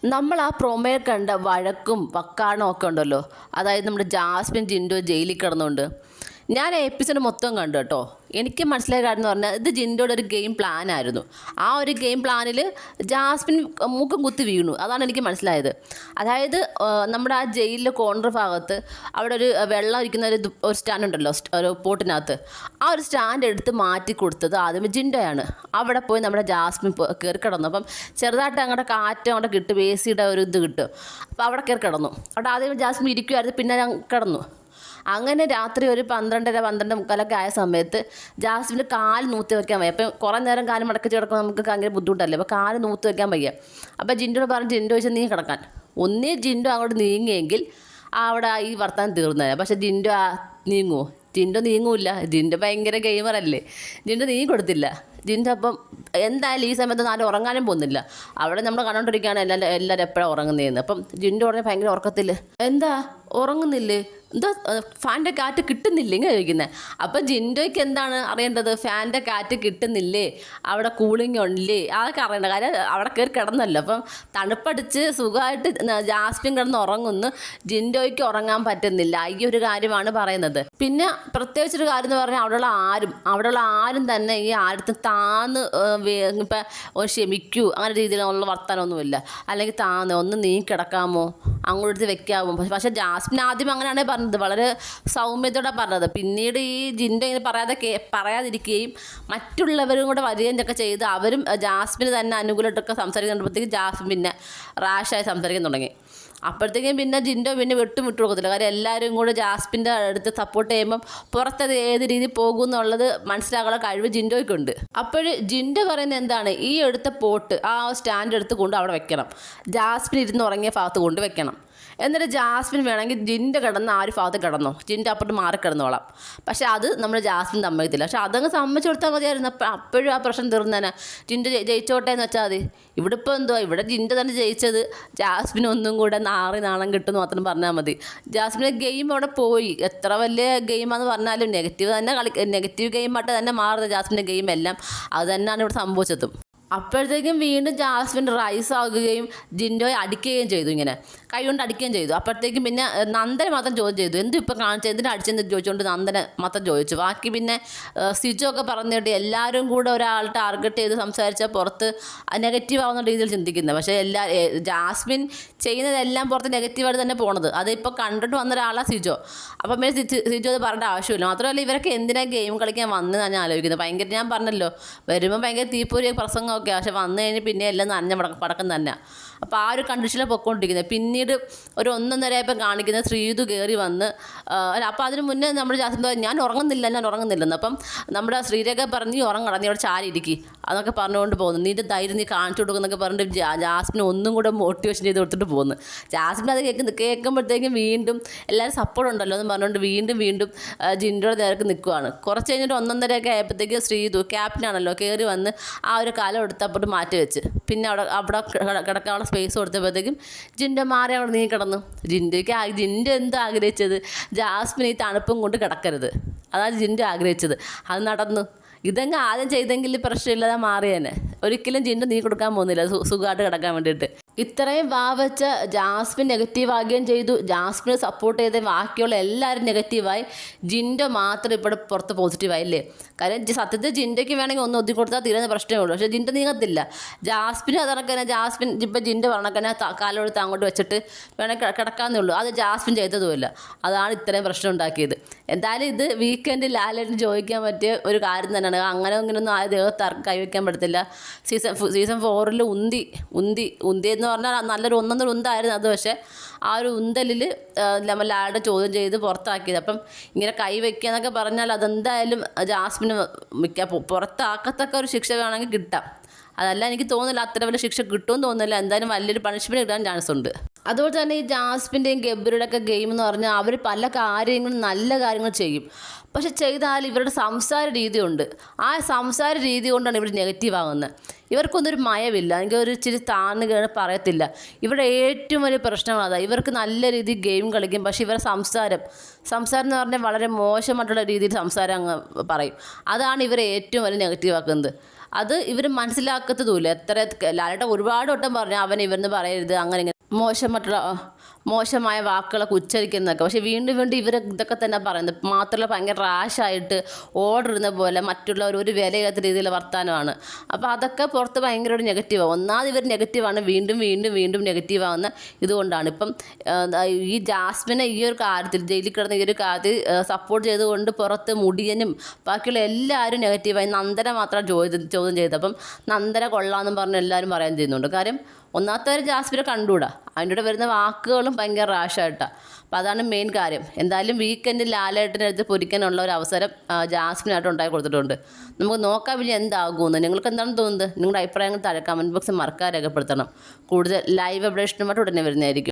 നമ്മൾ ആ പ്രൊമോയിൽ കണ്ട വഴക്കും വക്കാണും ഒക്കെ ഉണ്ടല്ലോ, അതായത് നമ്മുടെ ജാസ്മിൻ ജിൻഡോ ജയിലിൽ കിടന്നുകൊണ്ട് ഞാൻ എപ്പിസോഡ് മൊത്തം കണ്ടു കേട്ടോ. എനിക്ക് മനസ്സിലായ കാര്യം എന്ന് പറഞ്ഞാൽ ഇത് ജിൻഡോയുടെ ഒരു ഗെയിം പ്ലാൻ ആയിരുന്നു. ആ ഒരു ഗെയിം പ്ലാനിൽ ജാസ്മിൻ മൂക്കം കുത്തി വീണു, അതാണ് എനിക്ക് മനസ്സിലായത്. അതായത് നമ്മുടെ ആ ജയിലിലെ കോർണർ ഭാഗത്ത് അവിടെ ഒരു വെള്ളം ഒഴിക്കുന്ന ഒരു സ്റ്റാൻഡ് ഉണ്ടല്ലോ, ഒരു പോട്ടിനകത്ത്. ആ ഒരു സ്റ്റാൻഡ് എടുത്ത് മാറ്റി കൊടുത്തത് ആദ്യം ജിൻഡോയാണ്. അവിടെ പോയി നമ്മുടെ ജാസ്മിൻ കയറി കിടന്നു. അപ്പം ചെറുതായിട്ട് അങ്ങോട്ട് കാറ്റ് അങ്ങോട്ട് കിട്ടും, AC-യുടെ ഒരു ഇത് കിട്ടും. അപ്പോൾ അവിടെ കയറി കിടന്നു. അവിടെ ആദ്യം ജാസ്മിൻ ഇരിക്കുമായിരുന്നു, പിന്നെ ഞാൻ കിടന്നു. അങ്ങനെ രാത്രി ഒരു 12:30-12:45 ആയ സമയത്ത് ജാസ്മിന് കാല് നൂത്തി വയ്ക്കാൻ വയ്യ. അപ്പം കുറേ നേരം കാല് മടക്കി കിടക്കുമ്പോൾ നമുക്ക് ഭയങ്കര ബുദ്ധിമുട്ടല്ലേ. അപ്പോൾ കാല് നൂത്തി വയ്ക്കാൻ വയ്യ. അപ്പോൾ ജിൻഡോട് പറഞ്ഞു, ജിൻഡോ ചോദിച്ചാൽ നീ കിടക്കാൻ. ഒന്നേ ജിൻഡോ അങ്ങോട്ട് നീങ്ങിയെങ്കിൽ അവിടെ ഈ വർത്താനം തീർന്നത്. പക്ഷേ ജിൻഡോ നീങ്ങുമോ? ജിൻഡോ നീങ്ങൂല്ല. ജിൻഡോ ഭയങ്കര ഗെയിമറല്ലേ. ജിൻഡോ നീങ്ങി കൊടുത്തില്ല. ജിൻഡോ അപ്പം എന്തായാലും ഈ സമയത്ത് നാല് ഉറങ്ങാനും പോകുന്നില്ല. അവിടെ നമ്മൾ കണ്ടോണ്ടിരിക്കുകയാണ് എല്ലാവരും എപ്പോഴാണ് ഉറങ്ങുന്നതെന്ന്. അപ്പം ജിൻഡോ ഉടനെ ഭയങ്കര ഉറക്കത്തിൽ എന്താ ഉറങ്ങുന്നില്ലേ, എന്താ ഫാൻ്റെ കാറ്റ് കിട്ടുന്നില്ലേ ഇങ്ങനെ ചോദിക്കുന്നത്. അപ്പം ജിൻഡോയ്ക്ക് എന്താണ് അറിയേണ്ടത്? ഫാൻ്റെ കാറ്റ് കിട്ടുന്നില്ലേ, അവിടെ കൂളിംഗ് ഉണ്ടില്ലേ, അതൊക്കെ അറിയേണ്ട കാര്യം. അവിടെ കയറി കിടന്നല്ലോ. അപ്പം തണുപ്പടിച്ച് സുഖമായിട്ട് ജാസ്മിൻ കിടന്ന് ഉറങ്ങുന്നു, ജിൻഡോയ്ക്ക് ഉറങ്ങാൻ പറ്റുന്നില്ല. ഈ ഒരു കാര്യമാണ് പറയുന്നത്. പിന്നെ പ്രത്യേകിച്ചൊരു കാര്യം എന്ന് പറഞ്ഞാൽ അവിടെയുള്ള ആരും തന്നെ ഈ ആരത്തും താന്ന് ഇപ്പം ക്ഷമിക്കൂ അങ്ങനെ രീതിയിലുള്ള വർത്താനമൊന്നുമില്ല. അല്ലെങ്കിൽ താന്ന് ഒന്ന് നീ കിടക്കാമോ, അങ്ങോട്ട് വെക്കാമോ. പക്ഷേ ജാസ്മിൻ ആദ്യം അങ്ങനെയാണ് പറഞ്ഞത്, വളരെ സൗമ്യതയോടെ പറഞ്ഞത്. പിന്നീട് ഈ ജിൻഡോ ഇങ്ങനെ പറയാതിരിക്കുകയും മറ്റുള്ളവരും കൂടെ വരികയൊക്കെ ചെയ്ത് അവരും ജാസ്മിന് തന്നെ അനുകൂലമായിട്ടൊക്കെ സംസാരിക്കുമ്പോഴത്തേക്കും ജാസ്മിൻ പിന്നെ റാഷായി സംസാരിക്കാൻ തുടങ്ങി. അപ്പോഴത്തേക്കും പിന്നെ ജിൻഡോ പിന്നെ വിട്ടു കൊടുക്കത്തില്ല. കാര്യം എല്ലാവരും കൂടെ ജാസ്മിൻ്റെ അടുത്ത് സപ്പോർട്ട് ചെയ്യുമ്പം പുറത്തത് ഏത് രീതിയിൽ പോകും എന്നുള്ളത് മനസ്സിലാക്കാനുള്ള കഴിവ് ജിൻഡോയ്ക്കുണ്ട്. അപ്പോൾ ജിൻഡോ പറയുന്നത് എന്താണ്, ഈ എടുത്ത പോട്ട് ആ സ്റ്റാൻഡ് എടുത്ത് കൊണ്ട് അവിടെ വെക്കണം, ജാസ്മിൻ ഇരുന്ന് ഉറങ്ങിയ ഭാഗത്ത് കൊണ്ട് വെക്കണം. എന്നിട്ട് ജാസ്മിൻ വേണമെങ്കിൽ ജിൻഡോ കിടന്ന് ആ ഒരു ഭാഗത്ത് കിടന്നോ, ജിൻഡോ അപ്പോഴും മാറി കിടന്നോളാം. പക്ഷേ അത് നമ്മൾ ജാസ്മിൻ സമ്മതിക്കില്ല. പക്ഷെ അതങ്ങ് സമ്മതിച്ചു കൊടുത്താൽ മതിയായിരുന്നു. അപ്പോഴും ആ പ്രശ്നം തീർന്നേനെ. ജിൻഡോ ജയിച്ചോട്ടെ എന്ന് വെച്ചാൽ മതി. ഇവിടെ ഇപ്പോൾ എന്തുവാ, ഇവിടെ ജിൻഡോ തന്നെ ജയിച്ചത്, ജാസ്മിൻ ഒന്നും കൂടെ നാണം കിട്ടുമെന്ന് മാത്രം പറഞ്ഞാൽ മതി. ജാസ്മിൻ്റെ ഗെയിം അവിടെ പോയി. എത്ര വലിയ ഗെയിമാണെന്ന് പറഞ്ഞാലും നെഗറ്റീവ് ഗെയിമായിട്ട് തന്നെ മാറുന്നത് ജാസ്മിൻ്റെ ഗെയിം എല്ലാം. അത് തന്നെയാണ് ഇവിടെ സംഭവിച്ചതും. അപ്പോഴത്തേക്കും വീണ്ടും ജാസ്മിൻ റൈസ് ആകുകയും ജിൻഡോയെ അടിക്കുകയും ചെയ്തു, ഇങ്ങനെ കൈ കൊണ്ട് അടിക്കുകയും ചെയ്തു. അപ്പോഴത്തേക്കും പിന്നെ നന്ദനെ മാത്രം ചോദ്യം ചെയ്തു, എന്തും ഇപ്പം കാണിച്ചത്, എന്തിനാ അടിച്ചെന്ന് ചോദിച്ചുകൊണ്ട് നന്ദനെ മാത്രം ചോദിച്ചു. ബാക്കി പിന്നെ സിജോ ഒക്കെ പറഞ്ഞിട്ട് എല്ലാവരും കൂടെ ഒരാൾ ടാർഗറ്റ് ചെയ്ത് സംസാരിച്ചാൽ പുറത്ത് നെഗറ്റീവ് ആവുന്ന രീതിയിൽ ചിന്തിക്കുന്നത്. പക്ഷേ ജാസ്മിൻ ചെയ്യുന്നതെല്ലാം പുറത്ത് നെഗറ്റീവായിട്ട് തന്നെ പോണത്. അതിപ്പോൾ കണ്ടിട്ട് വന്ന ഒരാളാണ് സിജോ. അപ്പം പിന്നെ സിജോ അത് പറയേണ്ട ആവശ്യമില്ല. മാത്രമല്ല ഇവരൊക്കെ എന്തിനാ ഗെയിം കളിക്കാൻ വന്ന് തന്നെ ആലോചിക്കുന്നത്. ഭയങ്കര, ഞാൻ പറഞ്ഞല്ലോ, വരുമ്പോൾ ഭയങ്കര തീപ്പൊരി പ്രസംഗം ഓക്കെ, പക്ഷെ വന്നു കഴിഞ്ഞ് പിന്നെ എല്ലാം നനഞ്ഞ പടക്കം തന്നെ. അപ്പോൾ ആ ഒരു കണ്ടീഷനിൽ പൊയ്ക്കൊണ്ടിരിക്കുന്നത്. പിന്നീട് ഒരു 1:30 ആയപ്പോൾ കാണിക്കുന്നത് ശ്രീതു കയറി വന്ന്. അപ്പോൾ അതിന് മുന്നേ നമ്മുടെ ജാസ്മിൻ ഞാൻ ഉറങ്ങുന്നില്ലെന്ന്. അപ്പം നമ്മുടെ ശ്രീരേഖ പറഞ്ഞ് നീ ഉറങ്ങണം, നീ അവിടെ ചാരിയിരിക്കും അതൊക്കെ പറഞ്ഞുകൊണ്ട് പോകുന്നു. നീ ധൈര്യം നീ കാണിച്ചു കൊടുക്കുന്നൊക്കെ പറഞ്ഞിട്ട് ജാസ്മിൻ ഒന്നും കൂടെ മോട്ടിവേഷൻ ചെയ്ത് കൊടുത്തിട്ട് പോകുന്നു. ജാസ്മിൻ അത് കേൾക്കുമ്പോഴത്തേക്കും വീണ്ടും എല്ലാവരും സപ്പോർട്ട് ഉണ്ടല്ലോ എന്ന് പറഞ്ഞുകൊണ്ട് വീണ്ടും ജിൻഡോയുടെ നേർക്ക് നിൽക്കുവാണ്. കുറച്ച് കഴിഞ്ഞിട്ട് 1:30 ഒക്കെ ആയപ്പോഴത്തേക്കും ശ്രീതു ക്യാപ്റ്റനാണല്ലോ കയറി വന്ന് ആ ഒരു കാലം എടുത്തപ്പോൾ മാറ്റി വെച്ച് പിന്നെ അവിടെ കിടക്കാനുള്ള സ്പേസ് കൊടുത്തപ്പോഴത്തേക്കും ജിൻഡോ മാറി അവിടെ നീ കിടന്നു. ജിൻഡോ എന്താ ആഗ്രഹിച്ചത്, ജാസ്മിൻ ഈ തണുപ്പും കൊണ്ട് കിടക്കരുത്, അതാണ് ജിൻഡോ ആഗ്രഹിച്ചത്. അത് നടന്നു. ഇതങ്ങ് ആദ്യം ചെയ്തെങ്കിൽ പ്രശ്നമില്ലാതെ മാറിയേനെ. ഒരിക്കലും ജിൻഡോ നീ കൊടുക്കാൻ പോകുന്നില്ല സുഖമായിട്ട് കിടക്കാൻ വേണ്ടിയിട്ട്. ഇത്രയും വാവച്ച ജാസ്മിൻ നെഗറ്റീവ് ആകുകയും ചെയ്തു. ജാസ്മിനെ സപ്പോർട്ട് ചെയ്ത ബാക്കിയുള്ള എല്ലാവരും നെഗറ്റീവായി. ജിൻഡോ മാത്രം ഇപ്പോൾ പുറത്ത് പോസിറ്റീവായില്ലേ. കാര്യം സത്യത്തിൽ ജിൻഡോയ്ക്ക് വേണമെങ്കിൽ ഒന്ന് ഒതുക്കി കൊടുത്താൽ തീരുന്ന പ്രശ്നമേ ഉള്ളൂ. പക്ഷേ ജിൻഡോ നീങ്ങത്തില്ല. ജാസ്മിന് അതണക്കന്നെ ജാസ്മിൻ ഇപ്പം ജിൻഡോ പറഞ്ഞക്കന്നെ കാലെടുത്ത് അങ്ങോട്ട് വെച്ചിട്ട് വേണമെങ്കിൽ കിടക്കാന്നേ ഉള്ളൂ. അത് ജാസ്മിൻ ചെയ്തതുമില്ല. അതാണ് ഇത്രയും പ്രശ്നം ഉണ്ടാക്കിയത്. എന്തായാലും ഇത് വീക്കെൻഡിൽ ലാലേട്ടന് ചോദിക്കാൻ പറ്റിയ ഒരു കാര്യം തന്നെയാണ്. അങ്ങനെ ഇങ്ങനെയൊന്നും ആ ദേഹത്ത് ആർക്കും കൈവയ്ക്കാൻ പറ്റത്തില്ല. സീസൺ 4 ഉന്തി എന്ന് പറഞ്ഞാൽ നല്ലൊരു ഒന്നൊന്നര ഉന്തായിരുന്നു അത്. പക്ഷേ ആ ഒരു ഉന്തലിൽ നമ്മൾ ലാലേട്ടൻ ചോദ്യം ചെയ്ത് പുറത്താക്കിയത്. അപ്പം ഇങ്ങനെ കൈവയ്ക്കുക എന്നൊക്കെ പറഞ്ഞാൽ അതെന്തായാലും ജാസ്മിന് പുറത്താക്കത്തക്ക ഒരു ശിക്ഷ വേണമെങ്കിൽ കിട്ടാം. അതല്ല എനിക്ക് തോന്നുന്നില്ല അത്ര വലിയ ശിക്ഷ കിട്ടുമെന്ന് തോന്നുന്നില്ല. എന്തായാലും വലിയൊരു പണിഷ്മെൻറ്റ് കിട്ടാൻ ചാൻസ് ഉണ്ട്. അതുപോലെ തന്നെ ഈ ജാസ്മിൻ്റെയും ഗബ്രിയുടെയും ഒക്കെ ഗെയിം എന്ന് പറഞ്ഞാൽ അവർ പല കാര്യങ്ങളും നല്ല കാര്യങ്ങൾ ചെയ്യും. പക്ഷെ ചെയ്താൽ ഇവരുടെ സംസാര രീതിയുണ്ട്. ആ സംസാര രീതി കൊണ്ടാണ് ഇവർ നെഗറ്റീവ് ആകുന്നത്. ഇവർക്കൊന്നും ഒരു മയമില്ല, അല്ലെങ്കിൽ ഒരു ഇച്ചിരി താഴ്ന്നു കയറി പറയത്തില്ല. ഇവിടെ ഏറ്റവും വലിയ പ്രശ്നങ്ങൾ അതാണ്. ഇവർക്ക് നല്ല രീതിയിൽ ഗെയിം കളിക്കും, പക്ഷേ ഇവരുടെ സംസാരം എന്ന് പറഞ്ഞാൽ വളരെ മോശമായിട്ടുള്ള രീതിയിൽ സംസാരം അങ്ങ് പറയും. അതാണ് ഇവരെ ഏറ്റവും വലിയ നെഗറ്റീവ് ആക്കുന്നത്. അത് ഇവർ മനസ്സിലാക്കത്തതുമില്ല. ലാലേട്ടൻ ഒരുപാട് വട്ടം പറഞ്ഞു അവൻ ഇവരെന്ന് പറയരുത്, അങ്ങനെ ഇങ്ങനെ മോശമായ വാക്കുകളൊക്കെ ഉച്ചരിക്കുന്നതൊക്കെ. പക്ഷേ വീണ്ടും വീണ്ടും ഇവർ ഇതൊക്കെ തന്നെ പറയുന്നത്. മാത്രമല്ല ഭയങ്കര റാഷായിട്ട് ഓർഡർ ഇടുന്ന പോലെ മറ്റുള്ളവർ ഒരു വിലയില്ലാത്ത രീതിയിലുള്ള വർത്തമാനമാണ്. അപ്പോൾ അതൊക്കെ പുറത്ത് ഭയങ്കര ഒരു നെഗറ്റീവാണ്. ഒന്നാമത് ഇവർ നെഗറ്റീവാണ്, വീണ്ടും വീണ്ടും വീണ്ടും നെഗറ്റീവാകുന്ന ഇതുകൊണ്ടാണ്. ഇപ്പം ഈ ജാസ്മിനെ ഈ ഒരു കാര്യത്തിൽ, ജയിലിൽ കിടന്ന ഈ ഒരു കാര്യത്തിൽ സപ്പോർട്ട് ചെയ്തുകൊണ്ട് പുറത്ത് മുടിയനും ബാക്കിയുള്ള എല്ലാവരും നെഗറ്റീവായി. നന്ദന മാത്രം ചോദ്യം ചെയ്തത്. അപ്പം നന്ദന കൊള്ളാമെന്നും പറഞ്ഞ് എല്ലാവരും പറയാൻ ചെയ്യുന്നുണ്ട്. കാര്യം ഒന്നാമത്തെ ജാസ്മിനെ കണ്ടുകൂടാ, അതിൻ്റെ കൂടെ വരുന്ന വാക്കുകളും ഭയങ്കര റാഷായിട്ടാണ്. അപ്പോൾ അതാണ് മെയിൻ കാര്യം. എന്തായാലും വീക്കെൻഡിൽ ലാലേട്ടൻ്റെ അടുത്ത് പൊരിക്കാനുള്ള ഒരു അവസരം ജാസ്മിനായിട്ട് ഉണ്ടാക്കി കൊടുത്തിട്ടുണ്ട്. നമുക്ക് നോക്കാൻ വലിയ എന്താകുമെന്ന്. നിങ്ങൾക്ക് എന്താണ് തോന്നുന്നത്? നിങ്ങളുടെ അഭിപ്രായങ്ങൾ താഴെ കമൻറ്റ് ബോക്സിൽ മറക്കാതെ രേഖപ്പെടുത്തണം. കൂടുതൽ ലൈവ് അപ്ഡേഷനുമായിട്ട് ഉടനെ വരുന്നതായിരിക്കും.